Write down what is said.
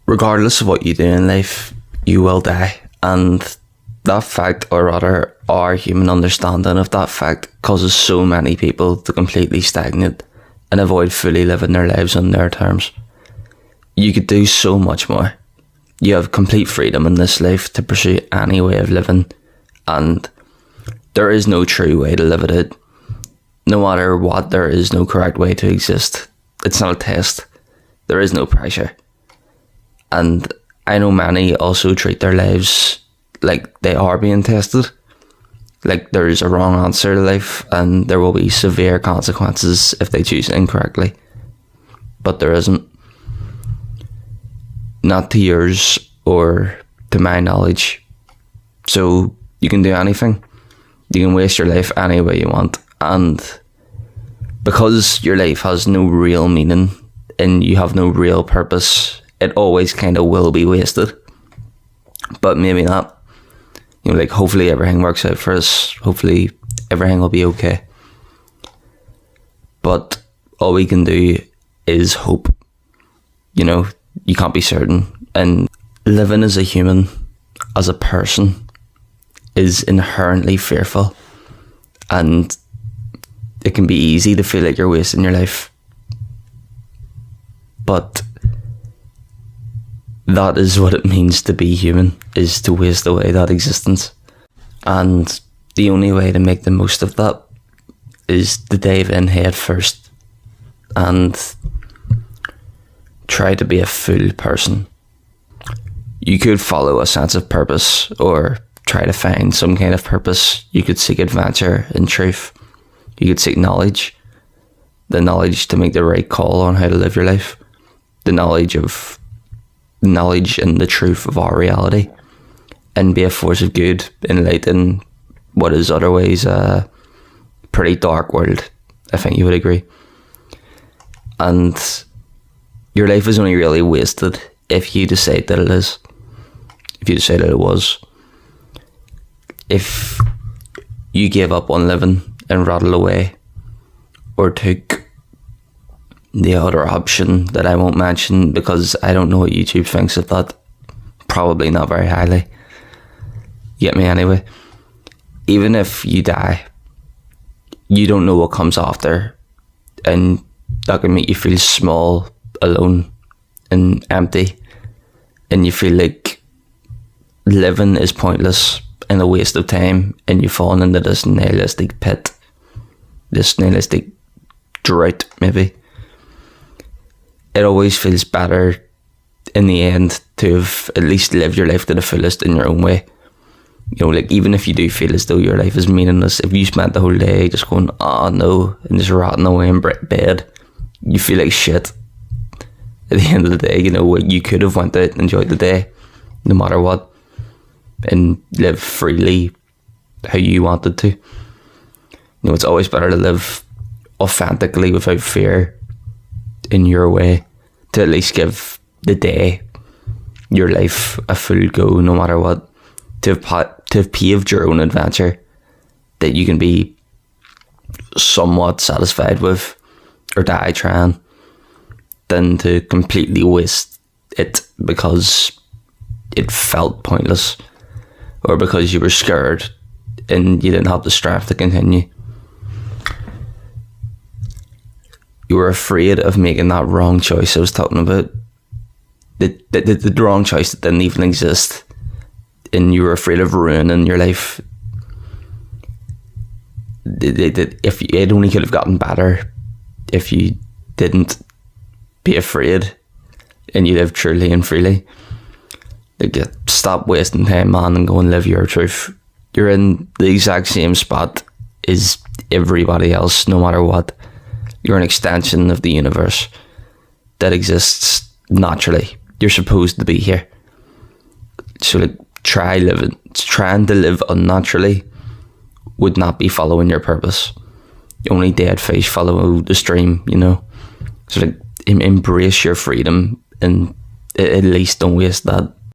regardless of what you do in life, you will die. And that fact, or rather our human understanding of that fact, causes so many people to completely stagnate and avoid fully living their lives on their terms. You could do so much more. You have complete freedom in this life to pursue any way of living, and there is no true way to live it out. No matter what, there is no correct way to exist. It's not a test. There is no pressure. And I know many also treat their lives like they are being tested. Like there's a wrong answer to life and there will be severe consequences if they choose incorrectly. But there isn't. Not to yours or to my knowledge. So you can do anything. You can waste your life any way you want. And because your life has no real meaning and you have no real purpose, it always kind of will be wasted. But maybe not. You know, like hopefully everything works out for us. Hopefully everything will be okay. But all we can do is hope. You know, you can't be certain. And living as a human, as a person, is inherently fearful. And it can be easy to feel like you're wasting your life. But that is what it means to be human, is to waste away that existence. And the only way to make the most of that is to dive in head first and try to be a full person. You could follow a sense of purpose or try to find some kind of purpose. You could seek adventure and truth. You could seek knowledge. The knowledge to make the right call on how to live your life. The knowledge and the truth of our reality, and be a force of good in light in what is otherwise a pretty dark world. I think you would agree. And your life is only really wasted if you decide that it is. If you decide that it was. If you gave up on living and rattled away, or took the other option that I won't mention because I don't know what YouTube thinks of that. Probably not very highly. Get me anyway. Even if you die, you don't know what comes after, and that can make you feel small, alone, and empty, and you feel like living is pointless and a waste of time, and you've fallen into this nihilistic pit, this nihilistic drought maybe. It always feels better in the end to have at least lived your life to the fullest in your own way. You know, like even if you do feel as though your life is meaningless, if you spent the whole day just going, oh no, and just rotting away in bed, you feel like shit. At the end of the day, you know, you could have went out and enjoyed the day, no matter what, and live freely how you wanted to. You know, it's always better to live authentically without fear in your way, to at least give the day, your life, a full go, no matter what, to have paved your own adventure that you can be somewhat satisfied with, or die trying, than to completely waste it because it felt pointless, or because you were scared and you didn't have the strength to continue. You were afraid of making that wrong choice I was talking about. The wrong choice that didn't even exist. And you were afraid of ruining your life. If it only could have gotten better if you didn't be afraid and you lived truly and freely. Like, stop wasting time, man, and go and live your truth. You're in the exact same spot as everybody else, no matter what. You're an extension of the universe that exists naturally. You're supposed to be here. So like, trying to live unnaturally would not be following your purpose. Only dead fish follow the stream, you know. So like, embrace your freedom and at least don't waste that.